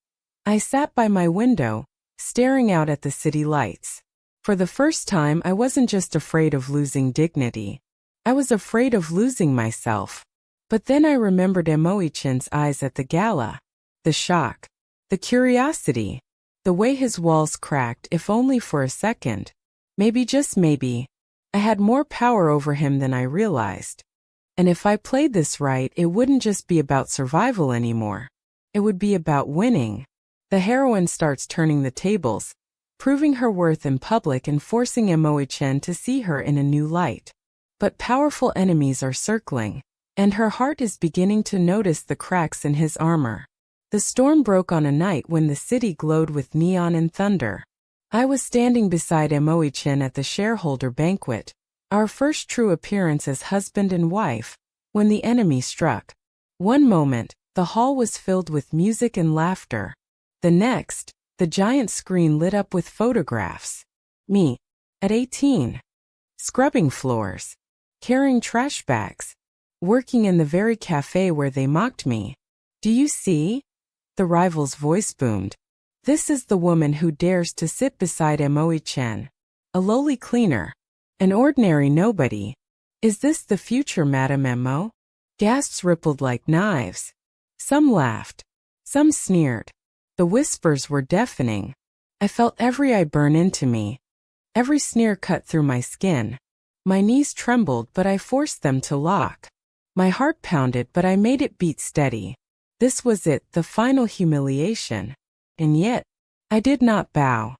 I sat by my window, staring out at the city lights. For the first time, I wasn't just afraid of losing dignity. I was afraid of losing myself. But then I remembered Emo-chan's eyes at the gala. The shock. The curiosity. The way his walls cracked, if only for a second. Maybe, just maybe, I had more power over him than I realized. And if I played this right, it wouldn't just be about survival anymore. It would be about winning. The heroine starts turning the tables, proving her worth in public and forcing Emo-chan to see her in a new light. But powerful enemies are circling, and her heart is beginning to notice the cracks in his armor. The storm broke on a night when the city glowed with neon and thunder. I was standing beside Emo-chan at the shareholder banquet, our first true appearance as husband and wife, when the enemy struck. One moment, the hall was filled with music and laughter. The next, the giant screen lit up with photographs. Me, at 18. Scrubbing floors. Carrying trash bags. Working in the very cafe where they mocked me. "Do you see?" The rival's voice boomed. "This is the woman who dares to sit beside Emo-chan. A lowly cleaner. An ordinary nobody. Is this the future, Madame Emo?" Gasps rippled like knives. Some laughed. Some sneered. The whispers were deafening. I felt every eye burn into me. Every sneer cut through my skin. My knees trembled, but I forced them to lock. My heart pounded, but I made it beat steady. This was it, the final humiliation. And yet, I did not bow.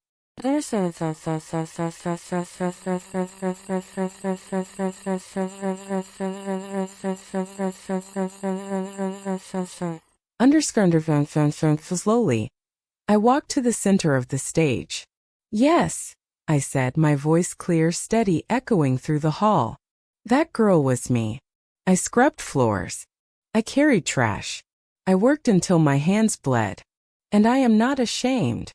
Slowly, I walked to the center of the stage. Yes, I said, my voice clear, steady, echoing through the hall. That girl was me. I scrubbed floors. I carried trash. I worked until my hands bled. And I am not ashamed.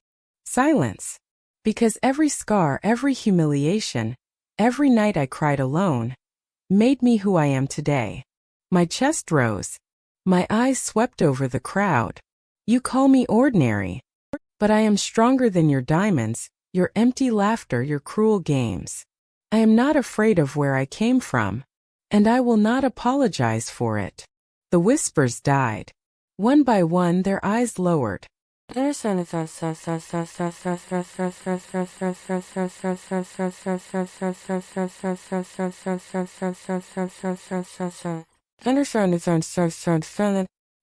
Silence. Because every scar, every humiliation, every night I cried alone, made me who I am today. My chest rose. My eyes swept over the crowd. You call me ordinary. But I am stronger than your diamonds, your empty laughter, your cruel games. I am not afraid of where I came from. And I will not apologize for it. The whispers died. One by one their eyes lowered.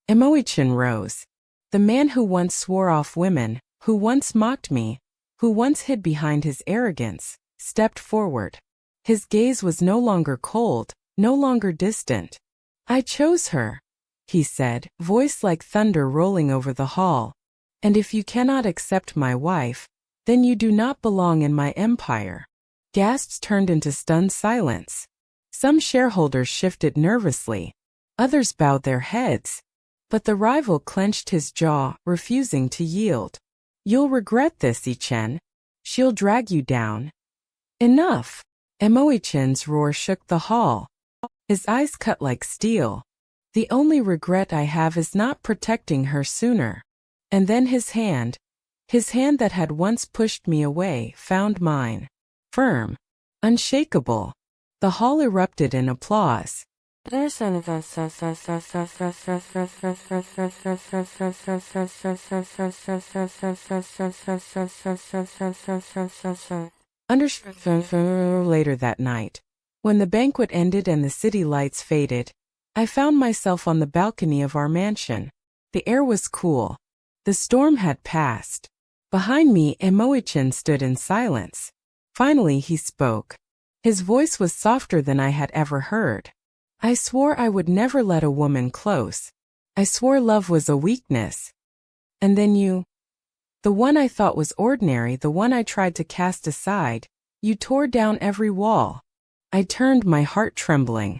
Emoichin rose. The man who once swore off women, who once mocked me, who once hid behind his arrogance, stepped forward. His gaze was no longer cold, no longer distant. I chose her, he said, voice like thunder rolling over the hall. And if you cannot accept my wife, then you do not belong in my empire. Gasps turned into stunned silence. Some shareholders shifted nervously. Others bowed their heads. But the rival clenched his jaw, refusing to yield. You'll regret this, Ichen. She'll drag you down. Enough! Emoichin's roar shook the hall. His eyes cut like steel. The only regret I have is not protecting her sooner. And then his hand that had once pushed me away, found mine. Firm. Unshakable. The hall erupted in applause. Later that night, when the banquet ended and the city lights faded, I found myself on the balcony of our mansion. The air was cool. The storm had passed. Behind me, Emoichin stood in silence. Finally, he spoke. His voice was softer than I had ever heard. I swore I would never let a woman close. I swore love was a weakness. And then you, the one I thought was ordinary, the one I tried to cast aside, you tore down every wall. I turned, my heart trembling.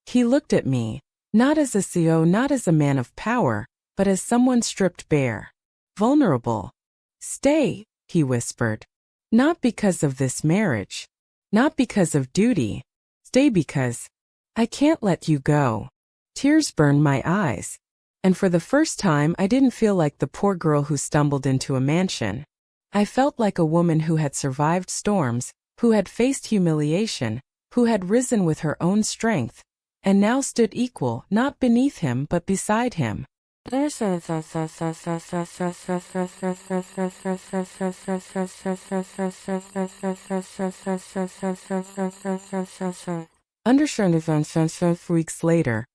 He looked at me, not as a CEO, not as a man of power, but as someone stripped bare. Vulnerable. Stay, he whispered. Not because of this marriage. Not because of duty. Stay because I can't let you go. Tears burned my eyes. And for the first time I didn't feel like the poor girl who stumbled into a mansion. I felt like a woman who had survived storms, who had faced humiliation, who had risen with her own strength, and now stood equal, not beneath him but beside him. Weeks later,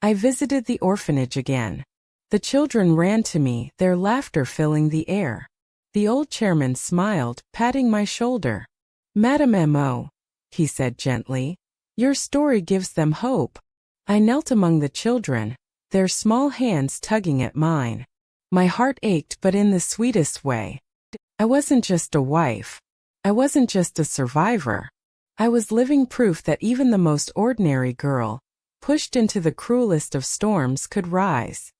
I visited the orphanage again. The children ran to me, their laughter filling the air. The old chairman smiled, patting my shoulder. Madam M.O., he said gently, your story gives them hope. I knelt among the children, their small hands tugging at mine. My heart ached, but in the sweetest way. I wasn't just a wife. I wasn't just a survivor. I was living proof that even the most ordinary girl, pushed into the cruelest of storms, could rise.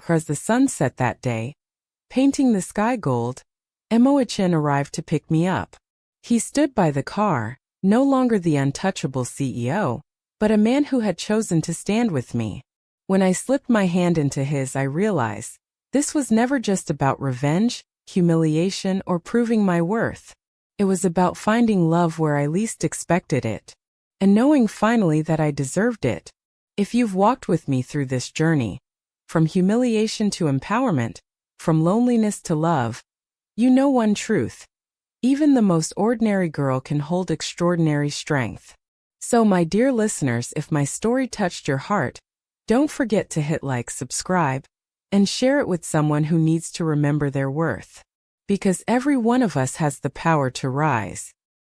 As the sun set that day, painting the sky gold, Emoichin arrived to pick me up. He stood by the car, no longer the untouchable CEO, but a man who had chosen to stand with me. When I slipped my hand into his, I realized this was never just about revenge, humiliation, or proving my worth. It was about finding love where I least expected it, and knowing finally that I deserved it. If you've walked with me through this journey, from humiliation to empowerment, from loneliness to love, you know one truth. Even the most ordinary girl can hold extraordinary strength. So, my dear listeners, if my story touched your heart, don't forget to hit like, subscribe, and share it with someone who needs to remember their worth. Because every one of us has the power to rise.